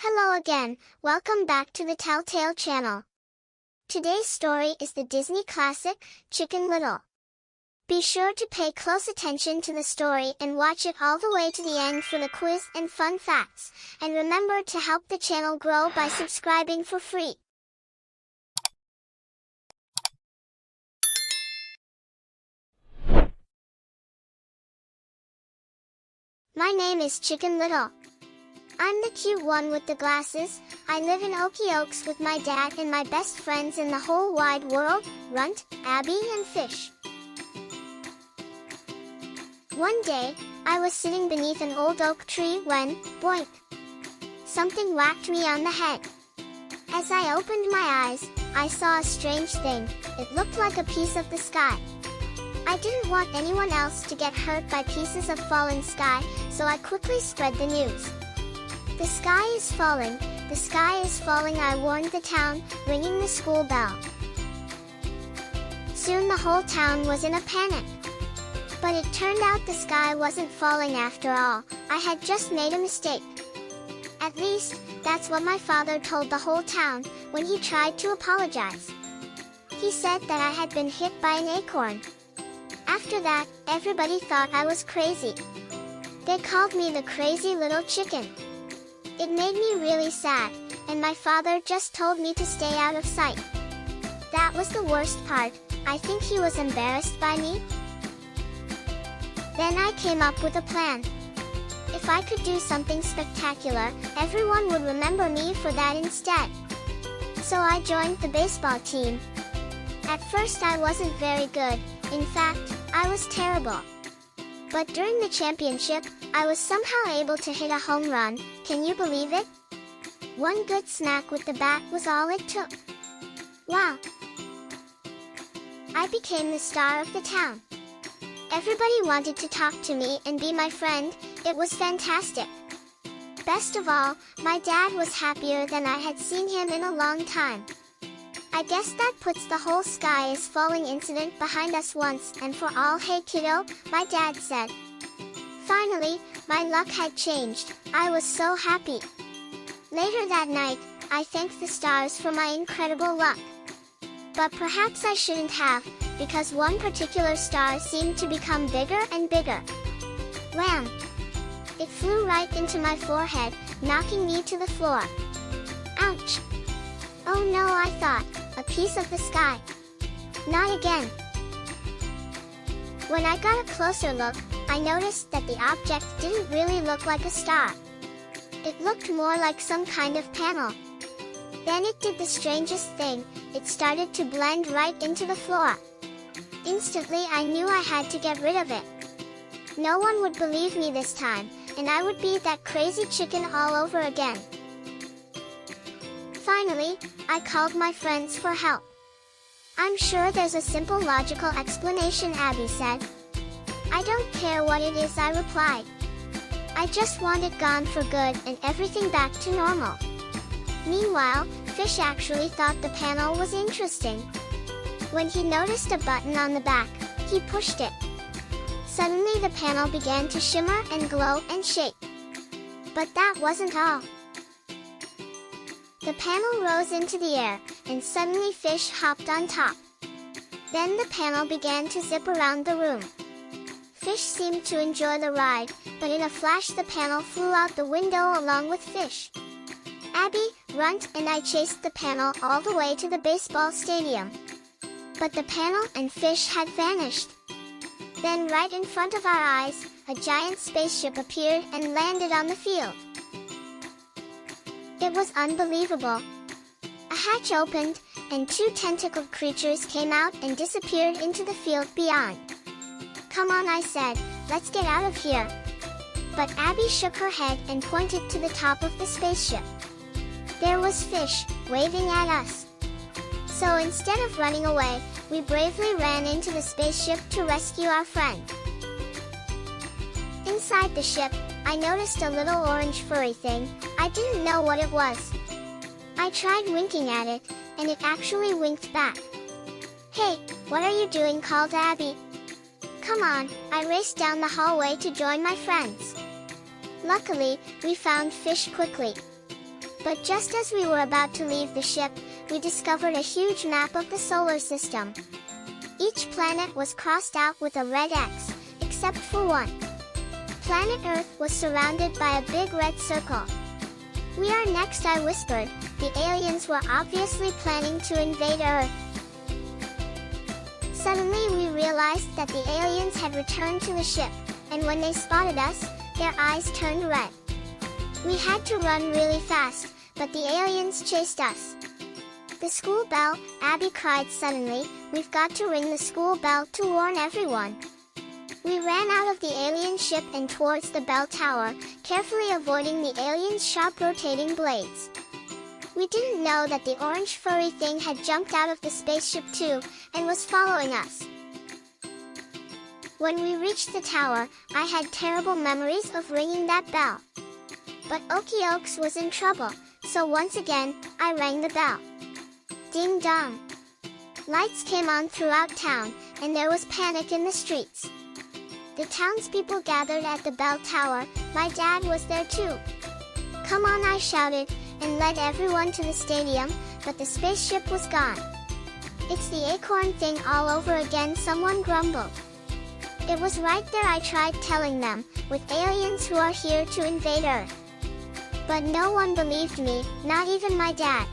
Hello again, welcome back to the Telltale channel. Today's story is the Disney classic, Chicken Little. Be sure to pay close attention to the story and watch it all the way to the end for the quiz and fun facts, and remember to help the channel grow by subscribing for free. My name is Chicken Little. I'm the cute one with the glasses. I live in Okie Oaks with my dad and my best friends in the whole wide world, Runt, Abby and Fish. One day, I was sitting beneath an old oak tree when, boink! Something whacked me on the head. As I opened my eyes, I saw a strange thing. It looked like a piece of the sky. I didn't want anyone else to get hurt by pieces of fallen sky, so I quickly spread the news. The sky is falling, the sky is falling, I warned the town, ringing the school bell. Soon the whole town was in a panic. But it turned out the sky wasn't falling after all. I had just made a mistake. At least, that's what my father told the whole town when he tried to apologize. He said that I had been hit by an acorn. After that, everybody thought I was crazy. They called me the crazy little chicken. It made me really sad, and my father just told me to stay out of sight. That was the worst part. I think he was embarrassed by me. Then I came up with a plan. If I could do something spectacular, everyone would remember me for that instead. So I joined the baseball team. At first I wasn't very good. In fact, I was terrible. But during the championship, I was somehow able to hit a home run. Can you believe it? One good smack with the bat was all it took. Wow! I became the star of the town. Everybody wanted to talk to me and be my friend. It was fantastic. Best of all, my dad was happier than I had seen him in a long time. I guess that puts the whole sky is falling incident behind us once and for all. Hey kiddo, my dad said. Finally, my luck had changed. I was so happy. Later that night, I thanked the stars for my incredible luck. But perhaps I shouldn't have, because one particular star seemed to become bigger and bigger. Wham! It flew right into my forehead, knocking me to the floor. Ouch! Oh no, I thought, a piece of the sky. Not again. When I got a closer look, I noticed that the object didn't really look like a star. It looked more like some kind of panel. Then it did the strangest thing. It started to blend right into the floor. Instantly I knew I had to get rid of it. No one would believe me this time, and I would be that crazy chicken all over again. Finally, I called my friends for help. I'm sure there's a simple logical explanation, Abby said. I don't care what it is, I replied. I just want it gone for good and everything back to normal. Meanwhile, Fish actually thought the panel was interesting. When he noticed a button on the back, he pushed it. Suddenly the panel began to shimmer and glow and shake. But that wasn't all. The panel rose into the air, and suddenly Fish hopped on top. Then the panel began to zip around the room. Fish seemed to enjoy the ride, but in a flash the panel flew out the window along with Fish. Abby, Runt, and I chased the panel all the way to the baseball stadium. But the panel and Fish had vanished. Then right in front of our eyes, a giant spaceship appeared and landed on the field. It was unbelievable. A hatch opened, and two tentacled creatures came out and disappeared into the field beyond. Come on, I said, let's get out of here. But Abby shook her head and pointed to the top of the spaceship. There was Fish, waving at us. So instead of running away, we bravely ran into the spaceship to rescue our friend. Inside the ship, I noticed a little orange furry thing. I didn't know what it was. I tried winking at it, and it actually winked back. Hey, what are you doing? Called Abby. Come on, I raced down the hallway to join my friends. Luckily, we found Fish quickly. But just as we were about to leave the ship, we discovered a huge map of the solar system. Each planet was crossed out with a red X, except for one. Planet Earth was surrounded by a big red circle. "We are next," I whispered. The aliens were obviously planning to invade Earth. Suddenly we realized that the aliens had returned to the ship, and when they spotted us, their eyes turned red. We had to run really fast, but the aliens chased us. "The school bell," Abby cried suddenly. "We've got to ring the school bell to warn everyone." We ran out of the alien ship and towards the bell tower, carefully avoiding the aliens' sharp rotating blades. We didn't know that the orange furry thing had jumped out of the spaceship too, and was following us. When we reached the tower, I had terrible memories of ringing that bell. But Okiokes was in trouble, so once again, I rang the bell. Ding dong! Lights came on throughout town, and there was panic in the streets. The townspeople gathered at the bell tower. My dad was there too. "Come on," I shouted, and led everyone to the stadium, but the spaceship was gone. "It's the acorn thing all over again," someone grumbled. It was right there. I tried telling them, with aliens who are here to invade Earth. But no one believed me, not even my dad.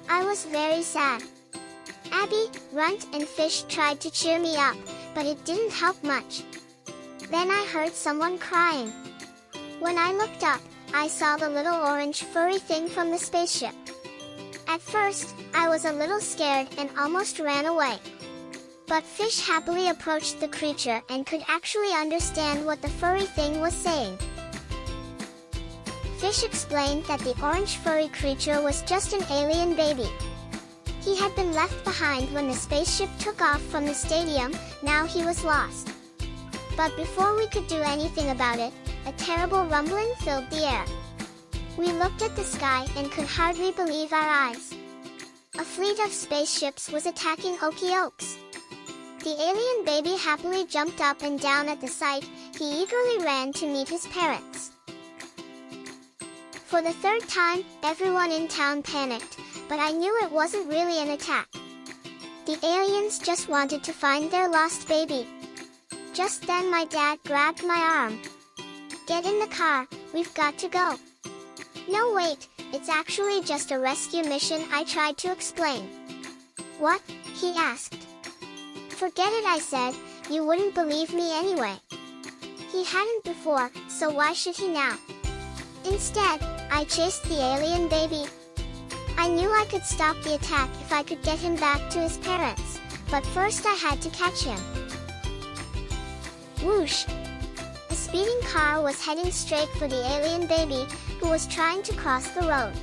I was very sad. Abby, Runt, and Fish tried to cheer me up, but it didn't help much. Then I heard someone crying. When I looked up, I saw the little orange furry thing from the spaceship. At first, I was a little scared and almost ran away. But Fish happily approached the creature and could actually understand what the furry thing was saying. Fish explained that the orange furry creature was just an alien baby. He had been left behind when the spaceship took off from the stadium. Now he was lost. But before we could do anything about it, a terrible rumbling filled the air. We looked at the sky and could hardly believe our eyes. A fleet of spaceships was attacking Okiokes. The alien baby happily jumped up and down at the sight. He eagerly ran to meet his parents. For the third time, everyone in town panicked, but I knew it wasn't really an attack. The aliens just wanted to find their lost baby. Just then my dad grabbed my arm. "Get in the car, we've got to go." "No, wait, it's actually just a rescue mission," I tried to explain. "What?" he asked. "Forget it," I said. "You wouldn't believe me anyway." He hadn't before, so why should he now? Instead, I chased the alien baby. I knew I could stop the attack if I could get him back to his parents, but first I had to catch him. Whoosh! A speeding car was heading straight for the alien baby, who was trying to cross the road.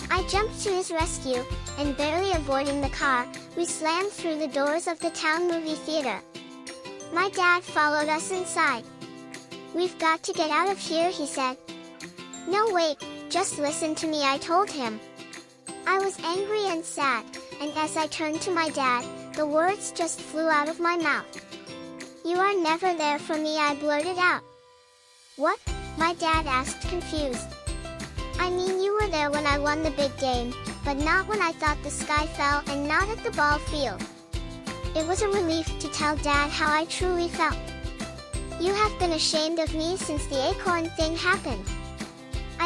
I jumped to his rescue, and barely avoiding the car, we slammed through the doors of the town movie theater. My dad followed us inside. "We've got to get out of here," he said. "No, wait, just listen to me," I told him. I was angry and sad, and as I turned to my dad, the words just flew out of my mouth. "You are never there for me," I blurted out. "What?" my dad asked, confused. "I mean, you were there when I won the big game, but not when I thought the sky fell and not at the ball field." It was a relief to tell Dad how I truly felt. "You have been ashamed of me since the acorn thing happened."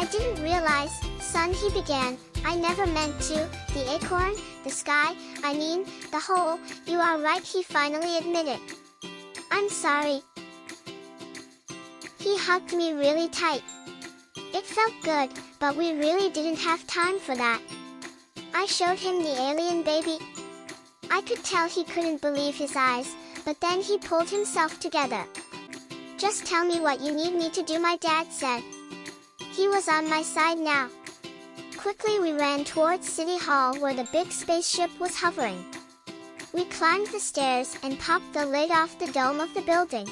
"I didn't realize, son," he began. "I never meant to. The acorn, the sky, I mean, the whole, you are right," he finally admitted. "I'm sorry." He hugged me really tight. It felt good, but we really didn't have time for that. I showed him the alien baby. I could tell he couldn't believe his eyes, but then he pulled himself together. "Just tell me what you need me to do," my dad said. He was on my side now. Quickly we ran towards City Hall where the big spaceship was hovering. We climbed the stairs and popped the lid off the dome of the building.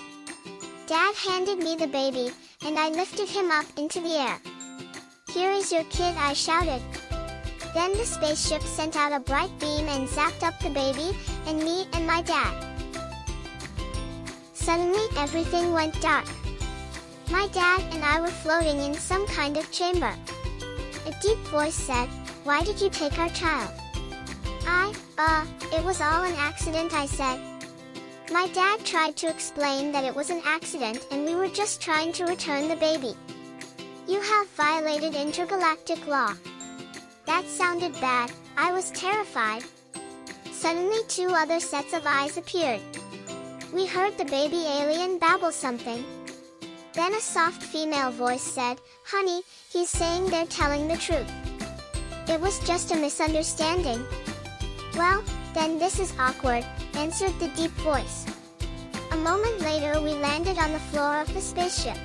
Dad handed me the baby, and I lifted him up into the air. "Here is your kid," I shouted. Then the spaceship sent out a bright beam and zapped up the baby, and me and my dad. Suddenly everything went dark. My dad and I were floating in some kind of chamber. A deep voice said, "Why did you take our child?" It was all an accident," I said. My dad tried to explain that it was an accident and we were just trying to return the baby. "You have violated intergalactic law." That sounded bad. I was terrified. Suddenly 2 other sets of eyes appeared. We heard the baby alien babble something. Then a soft female voice said, "Honey, he's saying they're telling the truth. It was just a misunderstanding." "Well, then this is awkward," answered the deep voice. A moment later we landed on the floor of the spaceship.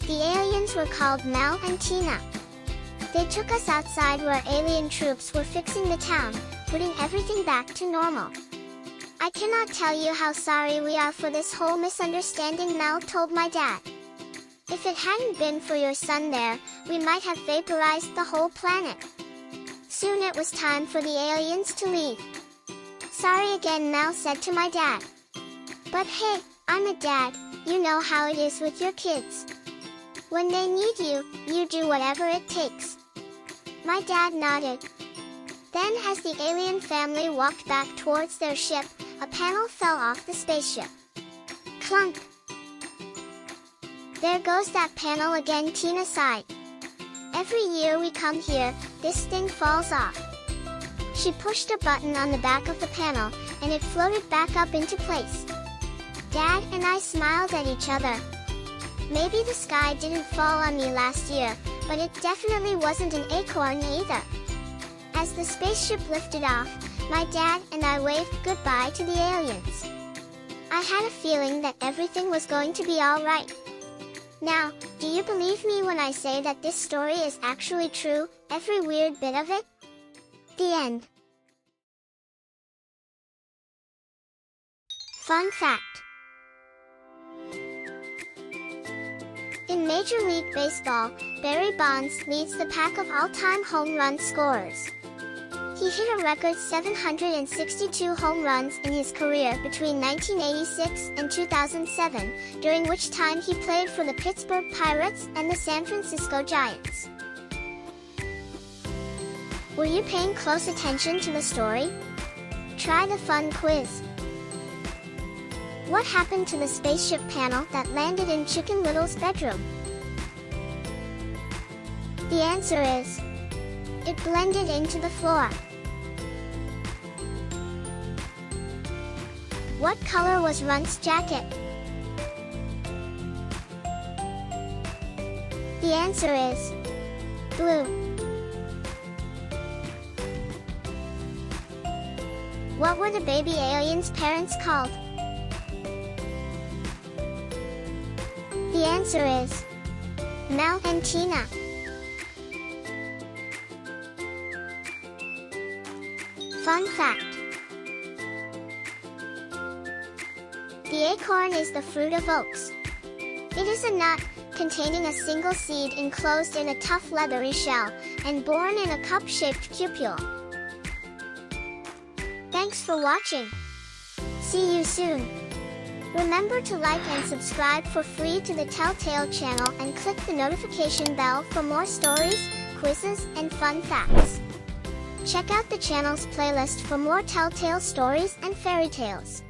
The aliens were called Mel and Tina. They took us outside where alien troops were fixing the town, putting everything back to normal. "I cannot tell you how sorry we are for this whole misunderstanding," Mel told my dad. "If it hadn't been for your son there, we might have vaporized the whole planet." Soon it was time for the aliens to leave. "Sorry again," Mel said to my dad. "But hey, I'm a dad, you know how it is with your kids. When they need you, you do whatever it takes." My dad nodded. Then as the alien family walked back towards their ship, a panel fell off the spaceship. Clunk! "There goes that panel again," Tina sighed. "Every year we come here, this thing falls off." She pushed a button on the back of the panel, and it floated back up into place. Dad and I smiled at each other. Maybe the sky didn't fall on me last year, but it definitely wasn't an acorn either. As the spaceship lifted off, my dad and I waved goodbye to the aliens. I had a feeling that everything was going to be all right. Now, do you believe me when I say that this story is actually true, every weird bit of it? The end. Fun fact. In Major League Baseball, Barry Bonds leads the pack of all-time home run scorers. He hit a record 762 home runs in his career between 1986 and 2007, during which time he played for the Pittsburgh Pirates and the San Francisco Giants. Were you paying close attention to the story? Try the fun quiz. What happened to the spaceship panel that landed in Chicken Little's bedroom? The answer is, it blended into the floor. What color was Runt's jacket? The answer is blue. What were the baby aliens' parents called? The answer is Mel and Tina. Fun fact. The acorn is the fruit of oaks. It is a nut, containing a single seed enclosed in a tough leathery shell, and born in a cup-shaped cupule. Thanks for watching. See you soon. Remember to like and subscribe for free to the Telltale channel and click the notification bell for more stories, quizzes, and fun facts. Check out the channel's playlist for more Telltale stories and fairy tales.